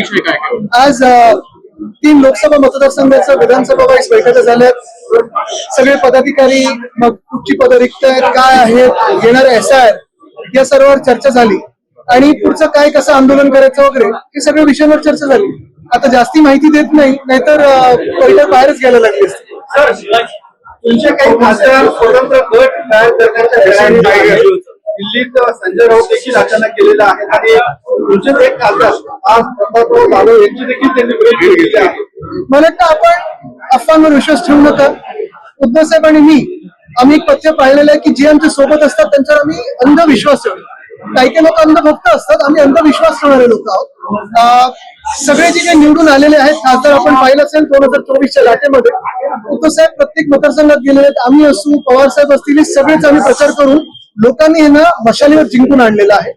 विषय काय काय? आज 3 लोकसभा मतदारसंघाच्या विधानसभा वाईज बैठका झाल्यात. सगळे पदाधिकारी, मग कुठची पदं रिक्त आहेत, काय आहेत, येणारे SIR या सर्वांवर चर्चा झाली आणि पुढचं काय कसं आंदोलन करायचं वगैरे हे सगळ्या विषयांवर चर्चा झाली. आता जास्ती माहिती देत नाही, नाहीतर बैठक बाहेरच घ्यायला लागली असते. तुमचे काही खासदार स्वतंत्र गट तयार करण्याच्या दिल्लीत संजय राऊत देखील अचानक गेलेला आहे आणि तुमचे एक खासदार आज प्रतापराव जाधव यांची देखील त्यांनी भेट घेतली आहे. मला वाटतं आपण अफवांवर विश्वास ठेवू नका. उद्धव साहेब आणि मी आम्ही एक पथ्य पाळलेलं आहे की जे आमच्या सोबत असतात त्यांच्यावर आम्ही अंधविश्वास ठेवतो. काही काही लोक अंधभक्त असतात, आम्ही अंधविश्वास ठेवणारे लोक आहोत. सगळे जे काही निवडून आलेले आहेत खासदार आपण पाहिलं असेल 2024च्या लाटेमध्ये उद्धव साहेब प्रत्येक मतदारसंघात गेलेले आहेत. आम्ही असू, पवार साहेब असतील, सगळेच आम्ही प्रचार करून लोकांनी हे ना मशालीवर जिंकून आणलेलं आहे.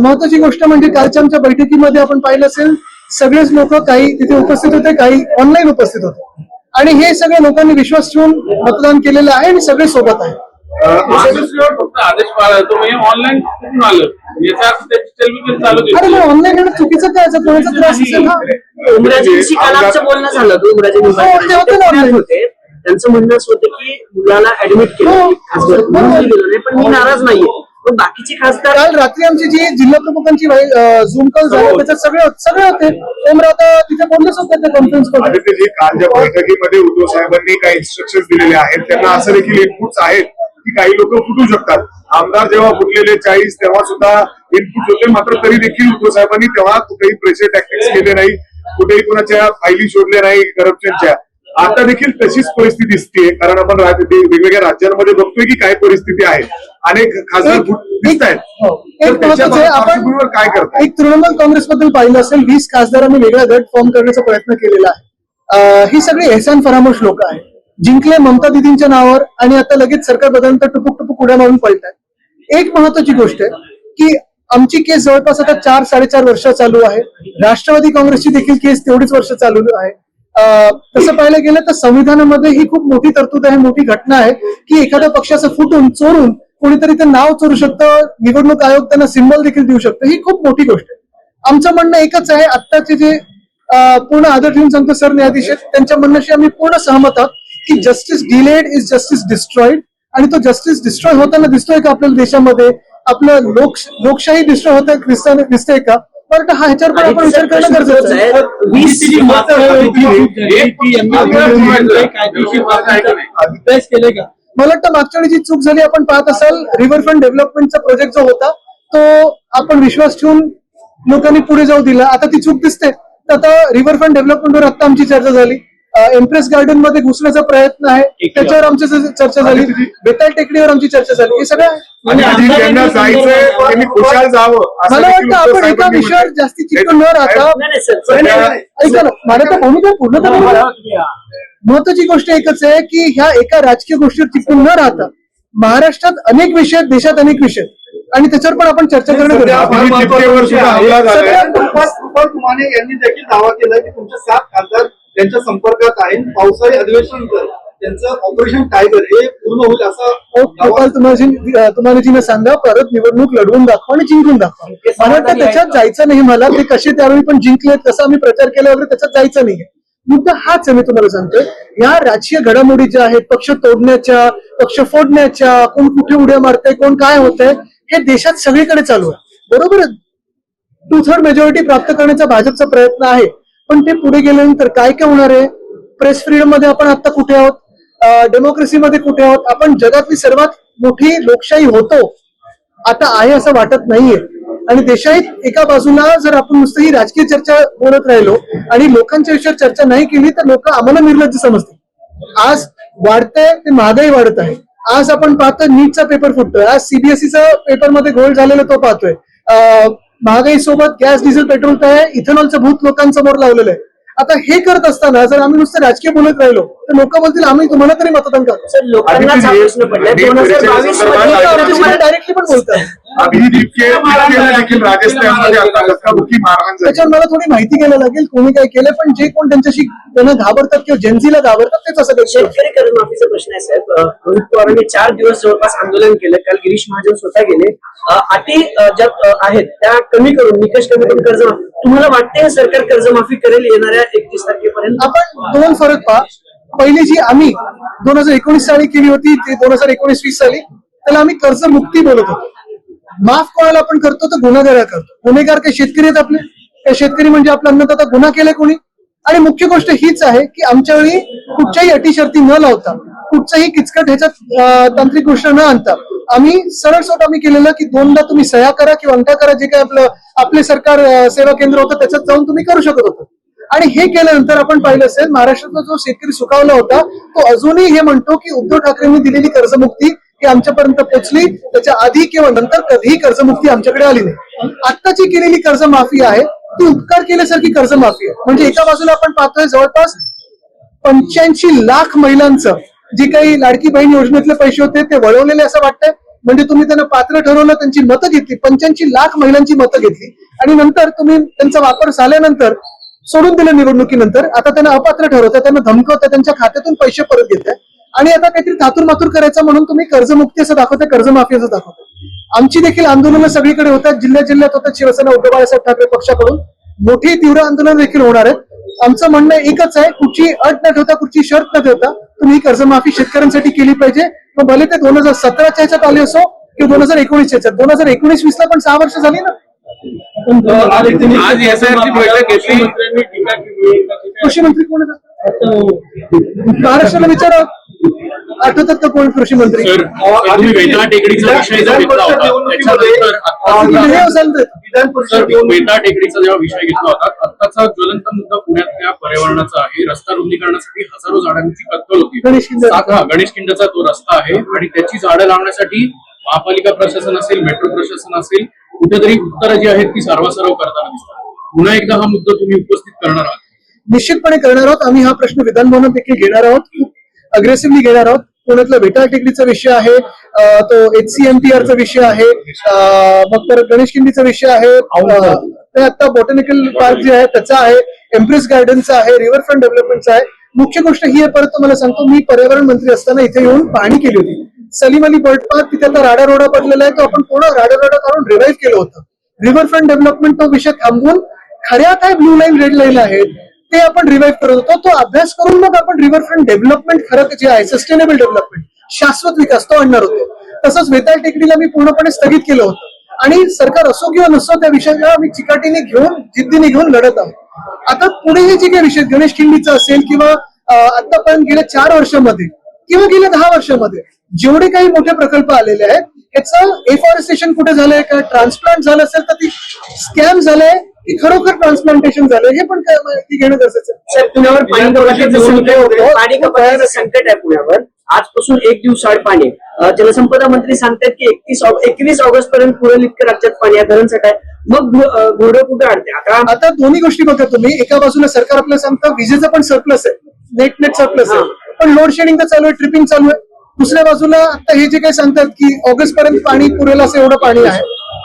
महत्वाची गोष्ट म्हणजे कालच्या आमच्या बैठकीमध्ये आपण पाहिलं असेल सगळेच लोक काही तिथे उपस्थित होते, काही ऑनलाईन उपस्थित होते आणि हे सगळे लोकांनी विश्वास ठेवून मतदान केलेलं आहे आणि सगळे सोबत आहे. फक्त आदेश पाळतो ऑनलाईन कुठून आलं अरे मग ऑनलाईन येणं चुकीचं काय, कोणाचा त्रास असेल ना. उमराजेंशी काल आमचं बोलणं झालं होतं. उमराजे होते, त्यांचं म्हणणं असं होतं की मुलाला ऍडमिट केलं पण मी नाराज नाहीये. पण बाकीचे खासदार काल रात्री आमची जी जिल्हा प्रमुखांची झूम कॉल झाला त्याच्यात सगळे होते. आता तिथे बोललेच होते त्या कॉन्फरन्स मध्ये. कालच्या बैठकीमध्ये उद्धव साहेबांनी काही इन्स्ट्रक्शन दिलेले आहेत, त्यांना असं देखील इनपुट्स आहेत की काही लोक फुटू शकतात. आमदार जेव्हा फुटलेले 40 तेव्हा सुद्धा इनपुट होते, मात्र तरी देखील उद्धव साहेबांनी तेव्हा कुठेही प्रेशर टॅक्टिक्स केले नाही, कुठेही कुणाच्या फायली शोधल्या नाही करप्शनच्या. आता देखील तशीच परिस्थिती दिसते, कारण आपण वेगवेगळ्या राज्यांमध्ये बघतोय की काय परिस्थिती आहे. अनेक खासदार दिसत आहेत. आपण काय करतात? एक तृणमूल काँग्रेसबद्दल पाहिलं असेल 20 खासदारांनी वेगळा गट फॉर्म करण्याचा प्रयत्न केलेला आहे. ही सगळी एहसान फरामोश लोक आहेत. जिंकले ममता दिदींच्या नावावर आणि आता लगेच सरकार बदलनंतर टुपुक उड्या मारून पळतात. एक महत्वाची गोष्ट आहे की आमची केस जवळपास आता 4-4.5 वर्ष चालू आहे. राष्ट्रवादी काँग्रेसची देखील केस तेवढीच वर्ष चालू आहे. तसं पाहायला गेलं तर संविधानामध्ये ही खूप मोठी तरतूद आहे, मोठी घटना आहे की एखाद्या पक्षाचं फुटून चोरून कोणीतरी ते नाव चोरू शकतं, निवडणूक आयोग त्यांना सिम्बॉल देखील देऊ शकतं. ही खूप मोठी गोष्ट आहे. आमचं म्हणणं एकच आहे, आत्ताचे जे पूर्ण आदर ठेवून सांगतो सरन्यायाधीश आहेत त्यांच्या म्हणण्याशी आम्ही पूर्ण सहमत आहोत की justice delayed is justice destroyed. आणि तो जस्टिस डिस्ट्रॉय होताना दिसतोय का आपल्या देशामध्ये? आपलं लोकशाही डिस्ट्रॉय होत दिसतंय का? पण हा ह्याच्यावर पण आपण विचार करणं गरजेचं आहे. मला वाटतं मागच्या वेळी जी चूक झाली आपण पाहत असाल, रिव्हरफ्रंट डेव्हलपमेंटचा प्रोजेक्ट जो होता तो आपण विश्वास ठेवून लोकांनी पुढे जाऊ दिला. आता ती चूक दिसते. तर आता रिव्हरफ्रंट डेव्हलपमेंटवर आता आमची चर्चा झाली. एम्प्रेस गार्डन मध्ये घुसण्याचा प्रयत्न आहे, त्याच्यावर आमची चर्चा झाली. बेताल टेकडीवर आमची चर्चा झाली. हे सगळं मला वाटतं आपण एका विषयावर जास्ती चिकटून न राहता ऐका ना, मला तर भूमिका पूर्ण करा. महत्वाची गोष्ट एकच आहे की ह्या एका राजकीय गोष्टीवर चिकटून न राहता महाराष्ट्रात अनेक विषय आहेत, देशात अनेक विषय आहेत आणि त्याच्यावर पण आपण चर्चा करणं गरजेचं यांनी देखील दावा केला की तुमचे 7 खासदार त्यांच्या संपर्कात आहे. पावसाळी अधिवेशनानंतर त्यांचं ऑपरेशन टायगर हे पूर्ण होईल असं तुम्हाला जिने सांगा. परत निवडणूक लढवून दाखवा आणि जिंकून दाखवा. मला वाटतं त्याच्यात जायचं नाही. मला ते कसे त्यावेळी पण जिंकलेत, कसं आम्ही प्रचार केला वगैरे त्याच्यात जायचं नाहीये. मुद्दा हाच आहे. मी तुम्हाला सांगतोय या राजकीय घडामोडी ज्या आहेत, पक्ष तोडण्याच्या, पक्ष फोडण्याच्या, कोण कुठे उड्या मारतंय, कोण काय होतंय, हे देशात सगळीकडे चालू आहे. बरोबर आहे. 2/3 मेजॉरिटी प्राप्त करण्याचा भाजपचा प्रयत्न आहे. पण ते पुढे गेल्यानंतर काय काय होणार आहे? प्रेस फ्रीडम मध्ये आपण आता कुठे आहोत? डेमोक्रेसीमध्ये कुठे आहोत? आपण जगातली सर्वात मोठी लोकशाही होतो आता आहे असं वाटत नाहीये. आणि देशात एका बाजूला जर आपण नुसतं ही राजकीय चर्चा बोलत राहिलो आणि लोकांच्या विषयावर चर्चा नाही केली तर लोक आम्हाला निर्लज्ज समजतील. आज वाढतंय ते महागाई वाढत आहे. आज आपण पाहतोय नीटचा पेपर फुटतोय. आज सीबीएसईचा पेपरमध्ये घोळ झालेला तो पाहतोय. महागाई सोबत गॅस, डिझेल, पेट्रोल काय इथेनॉलचं भूत लोकांसमोर लावलेलं आहे. आता हे करत असताना जर आम्ही नुसतं राजकीय बोलत राहिलो तर लोक बोलतील आम्ही तुम्हाला तरी मतदान करतो. लोकांना प्रश्न पडला 2022 डायरेक्टली पण बोलतात. इतके देखील राजस्थानमध्ये आता धक्काबुक्की मारहाण झाली. त्याच्यावर मला थोडी माहिती घ्यायला लागेल कोणी काय केलं, पण जे कोण त्यांच्याशी त्यांना घाबरतात किंवा जेन्झीला घाबरतात तेच असं काही शेतकरी कर्जमाफीचा प्रश्न आहे साहेब. रोहित पवारांनी 4 दिवस जवळपास आंदोलन केलं. काल गिरीश महाजन स्वतः गेले. अटी ज्या आहेत त्या कमी करून, निकष कमी करून कर्जमाफी. तुम्हाला वाटते सरकार कर्जमाफी करेल येणाऱ्या 31 तारखेपर्यंत? आपण दोन फरक पहा. पहिली जी आम्ही 2019 साली केली होती ती 2019-20 साली त्याला आम्ही कर्जमुक्ती बोलत होतो. माफ कोणाला आपण करतो तर गुन्हेगार करतो. गुन्हेगार काही शेतकरी आहेत आपले, काही शेतकरी म्हणजे आपला अन्नदाता. गुन्हा केले कोणी? आणि मुख्य गोष्ट हीच आहे की आमच्या वेळी कुठच्याही अटी शर्ती न लावता, कुठच्याही किचकट ह्याच्यात तांत्रिक गोष्ट न आणता आम्ही सरळ सोट आम्ही केलेलं की 2दा तुम्ही सह्या करा किंवा अंगठा करा, जे काही आपले सरकार सेवा केंद्र होतं त्याच्यात जाऊन तुम्ही करू शकत होतो. आणि हे केल्यानंतर आपण पाहिलं असेल महाराष्ट्रातला जो शेतकरी सुखावला होता तो अजूनही हे म्हणतो की उद्धव ठाकरेंनी दिलेली कर्जमुक्ती ही आमच्यापर्यंत पोहोचली, त्याच्या आधी किंवा नंतर कधीही कर्जमुक्ती आमच्याकडे आली नाही. आत्ताची केलेली कर्जमाफी आहे ती उपकार केल्यासारखी कर्जमाफी आहे. म्हणजे एका बाजूला आपण पाहतोय जवळपास 85 लाख महिलांचं जे काही लाडकी बहीण योजनेतले पैसे होते ते वळवलेले असं वाटतंय. म्हणजे तुम्ही त्यांना पात्र ठरवलं, त्यांची मतं घेतली, 85 लाख महिलांची मतं घेतली आणि नंतर तुम्ही त्यांचा वापर झाल्यानंतर सोडून दिलं निवडणुकीनंतर. आता त्यांना अपात्र ठरवतं, त्यांना धमकवतं, त्यांच्या खात्यातून पैसे परत घेताय आणि आता काहीतरी थातूर मातूर करायचं म्हणून तुम्ही कर्जमुक्ती असं दाखवताय, कर्जमाफी असं दाखवताय. आमची देखील आंदोलनं सगळीकडे होतात, जिल्ह्यात होतात. शिवसेना उद्धव बाळासाहेब ठाकरे पक्षाकडून मोठी तीव्र आंदोलन देखील होणार आहेत. आमचं म्हणणं एकच आहे, कुठची अट न ठेवता, कुठची शर्त न ठेवता तुम्ही ही कर्जमाफी शेतकऱ्यांसाठी केली पाहिजे. मग भले ते 2017च्या ह्याच्यात आले असो किंवा 2019च्या ह्याच्यात. 2019-20ला पण 6 वर्ष झाली ना. आज याच्यावरची बैठक घेतली. कृषी मंत्री कोण आहेत? महाराष्ट्राला विचारा, आठवतात का कोण कृषी मंत्री? तुम्ही वेता टेकडीचा विषय जो घेतला होता त्याच्यानंतर वेता टेकडीचा जेव्हा विषय घेतला होता, आत्ताचा ज्वलंत मुद्दा पुण्यातल्या पर्यावरणाचा आहे. रस्ता रुंदीकरणासाठी हजारो झाडांची कत्तल होती. गणेश खिंडचा तो रस्ता आहे आणि त्याची झाडं लावण्यासाठी महापालिका प्रशासन असेल, मेट्रो प्रशासन असेल, कुठेतरी उत्तरं जी आहेत ती सर्वसार्व करताना दिसतात. पुन्हा एकदा हा मुद्दा तुम्ही उपस्थित करणार आहात? निश्चितपणे करणार आहोत. आम्ही हा प्रश्न विधान भवनात देखील घेणार आहोत, खूप अग्रेसिव्हली घेणार आहोत. पुण्यातला वेटाळ टेकडीचा विषय आहे, तो HCMTRचा विषय आहे, मग परत गणेश खिंडीचा विषय आहे, आता बॉटॅनिकल पार्क जे आहे त्याचा आहे, एम्प्रेस गार्डनचा आहे, रिव्हरफ्रंट डेव्हलपमेंटचा आहे. मुख्य गोष्ट ही आहे, परत तुम्हाला सांगतो, मी पर्यावरण मंत्री असताना इथे येऊन पाहणी केली होती. सलीम अली बर्ड पार्क, तिथे आता राडा रोडा पडलेला आहे, तो आपण पूर्ण राडा रोडा काढून रिवाईव्ह केलं होतं. रिव्हरफ्रंट डेव्हलपमेंट तो विषय थांबवून खऱ्या काय ब्लू लाईन रेड लाईन आहेत ते आपण रिवाईव्ह करत होतो. तो अभ्यास करून मग आपण रिव्हरफ्रंट डेव्हलपमेंट खरं जे आहे सस्टेनेबल डेव्हलपमेंट, शाश्वत विकास, तो आणणार होतो. तसंच वेताळ टेकडीला मी पूर्णपणे स्थगित केलं होतं आणि सरकार असो किंवा नसो त्या विषयाला आम्ही चिकाटीने घेऊन, जिद्दीने घेऊन लढत आहोत. आता पुढे हे जे काही विषय गणेश खिंडीचा असेल किंवा आतापर्यंत गेल्या 4 वर्षामध्ये किंवा गेल्या 10 वर्षामध्ये जेवढे काही मोठे प्रकल्प आलेले आहेत याचं एफॉरेस्टेशन कुठे झालंय का, ट्रान्सप्लांट झालं असेल तर ती स्कॅम झालंय की खरोखर ट्रान्सप्लांटेशन झालंय, हे पण काय माहिती घेणं गरजेचं आहे. पुण्यावर पाणी कपातीचं संकट आहे पुण्यावर. आजपासून 1 दिवसाआड पाणी. जलसंपदा मंत्री सांगतात की 21 ऑगस्ट पर्यंत पुरेल इतकं राज्यात पाणी आहे, धरणसाठा आहे. मग घोडं कुठे अडते? आता दोन्ही गोष्टी बघा तुम्ही. एका बाजूला सरकार आपल्याला सांगतं विजेचं पण सरप्लस आहे, नेट सरप्लस आहे, पण लोड शेडिंग तर चालू आहे, ट्रिपिंग चालू आहे. दुसऱ्या बाजूला आता हे जे काही सांगतात की ऑगस्ट पर्यंत पाणी पुरेल असं एवढं पाणी आहे,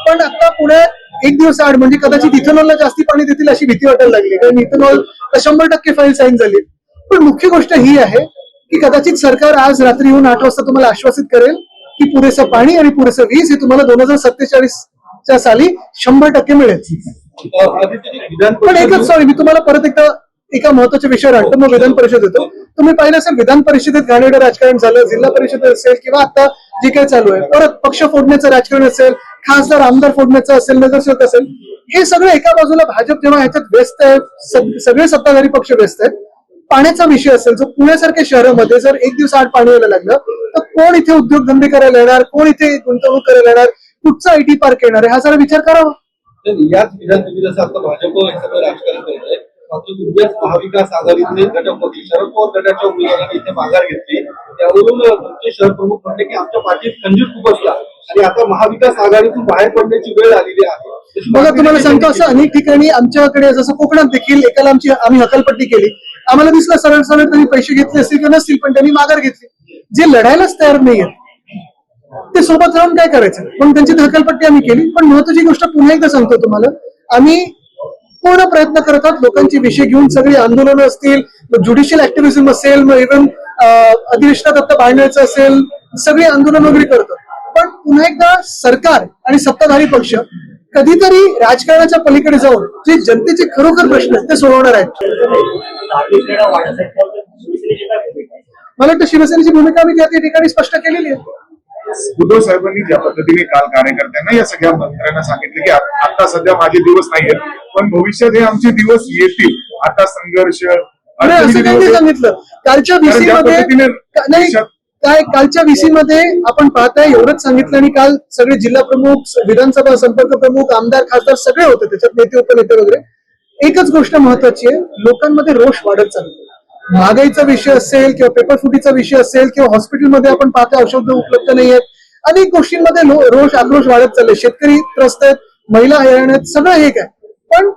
पण आता पुण्यात 1 दिवस आड म्हणजे कदाचित इथेनॉलला जास्ती पाणी देतील अशी भीती वाटायला लागली, कारण इथेनॉल 100% फाईल साईन झाली. पण मुख्य गोष्ट ही आहे की कदाचित सरकार आज रात्री येऊन 8 वाजता तुम्हाला आश्वासित करेल की पुरेसं पाणी आणि पुरेसं वीज हे तुम्हाला 2047च्या साली 100% मिळेल. पण एकच सॉरी, मी तुम्हाला परत एकदा एका महत्वाच्या विषयावर आणतो, मग विधान परिषद येतो. तुम्ही पाहिलं असेल विधान परिषदेत घाणेरडं राजकारण झालं, जिल्हा परिषद असेल किंवा आता जे काही चालू आहे, परत पक्ष फोडण्याचं राजकारण असेल, खासदार आमदार फोडण्याचं असेल, नगरसेवक असेल, हे सगळं एका बाजूला भाजप जेव्हा ह्याच्यात व्यस्त आहे, सगळे सत्ताधारी पक्ष व्यस्त आहेत. पाण्याचा विषय असेल, जो पुण्यासारख्या शहरामध्ये जर 1 दिवस आड पाणी यायला लागलं तर कोण इथे उद्योगधंदे करायला येणार, कोण इथे गुंतवणूक करायला येणार, कुठचा IT पार्क येणार आहे, हा जरा विचार करावा. याच विधानसभेत असं आता भाजप हे सगळं राजकारण करत आहे. मात्र तुमच्याच महाविकास आघाडीतले घटक पक्ष शरद पवार गटाच्या उमेदवारांनी इथे माघार घेतली. त्यावरून तुमचे शहर प्रमुख म्हणले की आमच्या पाठीत खंजीर खुपसला आणि आता महाविकास आघाडीतून बाहेर पडण्याची वेळ आलेली आहे. बघा, तुम्हाला सांगतो असं अनेक ठिकाणी आमच्याकडे, जसं कोकणात देखील एकाला आम्ही हकालपट्टी केली, आम्हाला दिसलं सरळ त्यांनी पैसे घेतले असतील किंवा नसतील, पण त्यांनी माघार घेतली. जे लढायलाच तयार नाहीयेत ते सोबत राहून काय करायचं, पण त्यांची हकालपट्टी आम्ही केली. पण महत्वाची गोष्ट पुन्हा एकदा सांगतो तुम्हाला, आम्ही पूर्ण प्रयत्न करत आहोत लोकांचे विषय घेऊन. सगळी आंदोलनं असतील, ज्युडिशियल ऍक्टिव्हिझम असेल, मग इव्हन अधिवेशनात आता बांधण्याचं असेल, सगळी आंदोलन वगैरे करतो. पण पुन्हा एकदा सरकार आणि सत्ताधारी पक्ष कधीतरी राजकारणाच्या पलीकडे जाऊन जे जनतेचे खरोखर प्रश्न आहेत ते सोडवणार आहेत. मला वाटतं शिवसेनेची भूमिका आम्ही त्या ठिकाणी स्पष्ट केलेली आहे. उद्धव साहेबांनी ज्या पद्धतीने काल कार्यकर्त्यांना या सगळ्या मंत्र्यांना सांगितलं की आता सध्या माझे दिवस नाहीयेत, पण भविष्यात हे आमचे दिवस येतील. आता संघर्ष नाही, असं काही नाही सांगितलं. कालच्या व्हीसी मध्ये नाही, काय कालच्या व्हीसी मध्ये आपण पाहताय एवढंच सांगितलं. आणि काल सगळे जिल्हा प्रमुख, विधानसभा संपर्क प्रमुख, आमदार, खासदार सगळे होते त्याच्यात, नेते उपनेते वगैरे. एकच गोष्ट महत्वाची आहे, लोकांमध्ये रोष वाढत चालतो. महागाईचा विषय असेल किंवा पेपरफुटीचा विषय असेल किंवा हॉस्पिटलमध्ये आपण पाहतो औषध उपलब्ध नाही आहेत, अनेक गोष्टींमध्ये रोष आक्रोश वाढत चालले. शेतकरी त्रस्त आहेत, महिला हैराण आहेत, सगळं हे काय. पण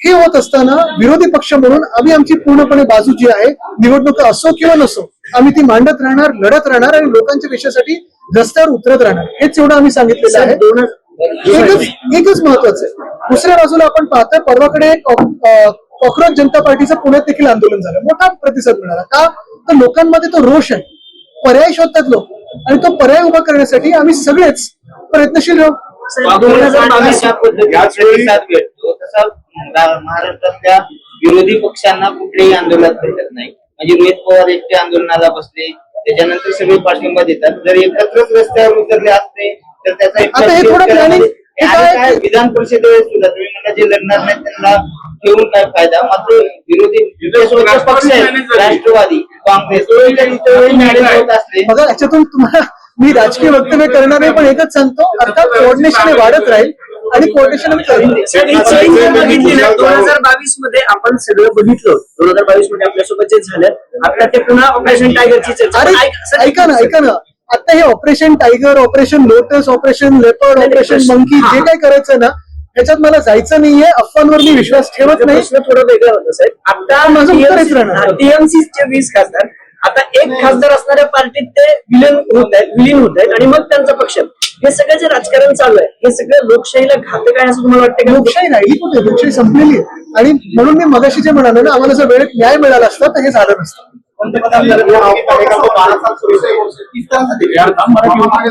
हे होत असताना विरोधी पक्ष म्हणून आम्ही आमची पूर्णपणे बाजू जी आहे, निवडणूक असो किंवा नसो, आम्ही ती मांडत राहणार, लढत राहणार आणि लोकांच्या विषयासाठी रस्त्यावर उतरत राहणार. हेच एवढं आम्ही सांगितलेलं आहे. एकच महत्वाचं आहे. दुसऱ्या बाजूला आपण पाहतोय, परवाकडे कॉक्रोच जनता पार्टीचं पुण्यात देखील आंदोलन झालं, मोठा प्रतिसाद मिळाला. का तर लोकांमध्ये तो रोष आहे, पर्याय शोधतात लोक, आणि तो पर्याय उभा करण्यासाठी आम्ही सगळेच प्रयत्नशील राहू. 2022 प्रतिसाद भेटतो तसा महाराष्ट्रातल्या विरोधी पक्षांना कुठल्याही आंदोलनात भेटत नाही. म्हणजे रोहित पवार एकटे आंदोलनाला बसले, त्याच्यानंतर सगळे पाठिंबा देतात. जर एकत्रच रस्त्यावर उतरले असते तर त्याचा आता हे थोडं प्लॅनिंग काय विधान परिषदेवर सुद्धा तुम्ही म्हणता जे लढणार नाही त्यांना घेऊन काय फायदा. मात्र विरोधी पक्ष आहेत, राष्ट्रवादी, काँग्रेस होत असले. बघा, याच्यातून तुम्हाला मी राजकीय वक्तव्य करणार नाही, पण एकच सांगतो, अर्थात कोऑर्डिनेशन वाढत राहील आणि कोऑर्डिनेशन आम्ही करू. 2022 मध्ये आपण सगळं बघितलं, 2022 मध्ये आपल्यासोबत जे झालं, आता ते पुन्हा ऑपरेशन टायगरची चर्चा. अरे ऐका ना, आता हे operation tiger, operation lotus, operation leopard, operation monkey, जे काय करायचं ना, त्याच्यात मला जायचं नाहीये. अफवांवर मी विश्वास ठेवत नाही. थोडं वेगळं होतं साहेब. आता माझं उत्तरच राहणार. टीएमसीचे 20 खासदार, आता एक खासदार असणाऱ्या पार्टीत ते विलीन होत आहेत आणि मग त्यांचा पक्ष. हे सगळं जे राजकारण चालू आहे, हे सगळं लोकशाहीला घातक आहे असं तुम्हाला वाटतं का? लोकशाही राहिली कुठे? लोकशाही संपलेली आहे. आणि म्हणून मी मगाशी जे म्हणालो ना, आम्हाला जर वेळेत न्याय मिळाला असता तर हे झालं नसतं.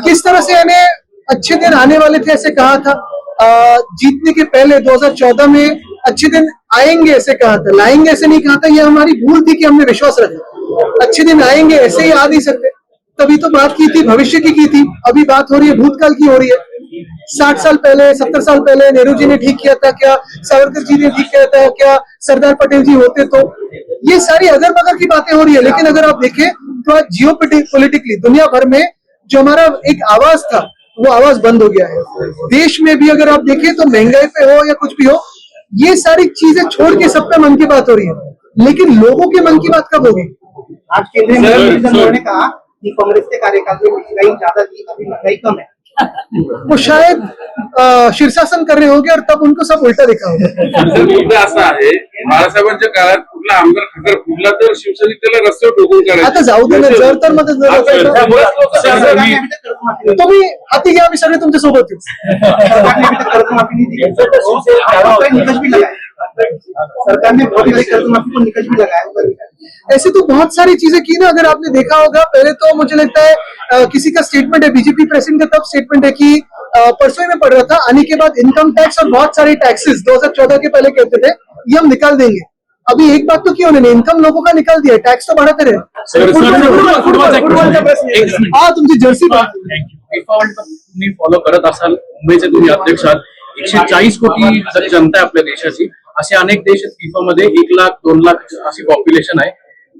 किस तरह से यानी अच्छे दिन आने वाले थे ऐसे कहा था, जीतने के पहले 2014 में अच्छे दिन आएंगे ऐसे कहा था, लाएंगे ऐसे नहीं कहा था. ये हमारी भूल थी कि हमने विश्वास रखा. अच्छे दिन आएंगे ऐसे ही आ नहीं सकते. तभी तो बात की थी, भविष्य की थी. अभी बात हो रही है भूतकाल की हो रही है. 60 साल पहले, 70 साल पहले नेहरू जी ने ठीक किया था क्या? सावरकर जी ने ठीक किया था क्या? सरदार पटेल जी होते तो? ये सारी अगर बगर की बातें हो रही है. लेकिन अगर आप देखें तो आज जियो पॉलिटिकली दुनिया भर में जो हमारा एक आवाज था, वो आवाज बंद हो गया है. देश में भी अगर आप देखें तो महंगाई पे हो या कुछ भी हो, ये सारी चीजें छोड़ के सब पे मन की बात हो रही है. लेकिन लोगों के मन की बात कब होगी? आज केंद्रीय मंत्रिमंडल ने कहा कि कांग्रेस के कार्यकाल में महंगाई ज्यादा थी, अभी महंगाई कम है. वो शायद शीर्षासन कर रहे होंगे और तब उनको सब उलटा दिखा होगा. मुद्दा असा आहे, बाळासाहेबांच्या काळात कुठला आमदार खासदार फुटला तर शिवसेनेत त्याला रस्त्यावर ठोकून आता करायचं. जाऊ दे ना, जर तर मध्ये तुम्ही हाती घ्या, आम्ही सगळे तुमच्या सोबत येऊ. सरकार ने अभी तक कर्जमाफी नहीं दी. निकष भी लगाया. सरकार ने बहुत सारी कर्जमाफी को निकष भी लगाया. ऐसे तो बहुत सारी चीजें की ना. अगर आपने देखा होगा, पहले तो मुझे लगता है किसी का स्टेटमेंट है, बीजेपी प्रेसिडेंट का तब स्टेटमेंट है कि परसों ही में पढ़ रहा था, आने के बाद इनकम टैक्स और बहुत सारे टैक्सेस 2014 के पहले कहते थे ये हम निकाल देंगे. अभी एक बात तो की उन्होंने इनकम लोगों का निकाल दिया, टैक्स तो बढ़ाते रहे. हाँ, तुमची जर्सी फिफा वर्ल्ड कप तुम्ही फॉलो करत असाल, मुंबईचे तुम्ही अध्यक्ष आहात. 140 कोटी जरी जनता आहे आपल्या देशाची. असे अनेक देश आहेत फिफा मध्ये, 1 लाख 2 लाख अशी पॉप्युलेशन आहे.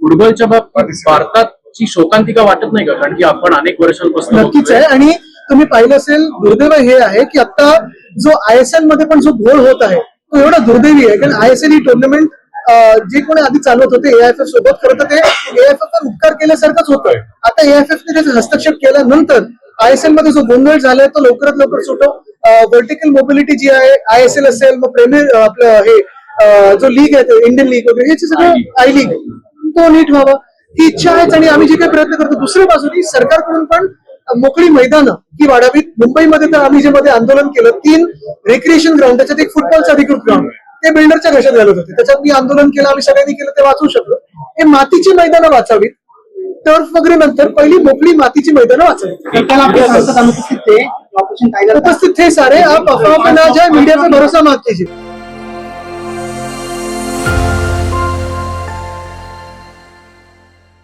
फुटबॉलच्या बाबतीत भारताची शोकांतिका वाटत नाही का? कारण की आपण अनेक वर्षांपासून नक्कीच आहे. आणि तुम्ही पाहिलं असेल, दुर्दैव हे आहे की आता जो ISL मध्ये पण जो घोळ होत आहे तो एवढा दुर्दैवी आहे. कारण ISL ही टुर्नामेंट जे कोणी आधी चालवत होते AIFF सोबत, खरं तर ते AIFF वर उपकार केल्यासारखंच होतं. आता AIFF ने त्याचा हस्तक्षेप केल्यानंतर ISL मध्ये जो गोंधळ झालाय तो लवकरात लवकर सुटो. व्हर्टिकल मोबिलिटी जी आहे, ISL असेल, मग प्रीमियर आपलं हे जो लीग आहे इंडियन लीग वगैरे, हे सगळं आय लीग, तो नीट व्हावा ही इच्छा आहे. आणि आम्ही जे काही प्रयत्न करतो. दुसऱ्या बाजूनी सरकारकडून पण मोकळी मैदानं ही वाढावीत. मुंबईमध्ये तर आम्ही जे मध्ये आंदोलन केलं 3 रिक्रिएशन ग्राउंड, त्याच्यात एक फुटबॉलचं अधिकृत ग्राउंड, ते बिल्डरच्या घशात घालत होते. त्याच्यात मी आंदोलन केलं, आम्ही सगळ्यांनी केलं, ते वाचवू शकलो. हे मातीची मैदानं वाचावीत. टर्फ वगैरे नंतर पहिली मोकळी मातीची मैदानं वाचावीत. उपस्थित थे सारे, आप अफवाह पे ना जाए, मीडिया पे भरोसा मत कीजिए.